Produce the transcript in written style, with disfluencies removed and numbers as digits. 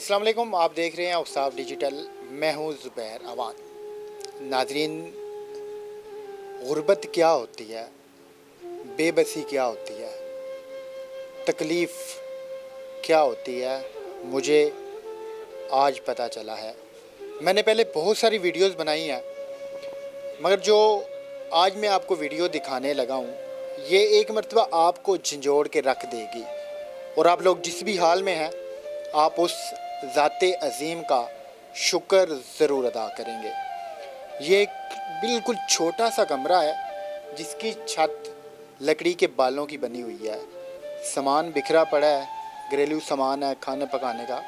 अस्सलाम वालेकुम। आप देख रहे हैं औसाफ डिजिटल। मैं हूँ ज़ुबैर अवान। नाजरीन, गुर्बत क्या होती है, बेबसी क्या होती है, तकलीफ़ क्या होती है, मुझे आज पता चला है। मैंने पहले बहुत सारी वीडियोस बनाई हैं, मगर जो आज मैं आपको वीडियो दिखाने लगा हूँ, ये एक मर्तबा आपको झंझोड़ के रख देगी और आप लोग जिस भी हाल में हैं, आप उस ज़ाते अज़ीम का शुक्र ज़रूर अदा करेंगे। ये एक बिल्कुल छोटा सा कमरा है जिसकी छत लकड़ी के बालों की बनी हुई है। सामान बिखरा पड़ा है, घरेलू सामान है खाना पकाने का।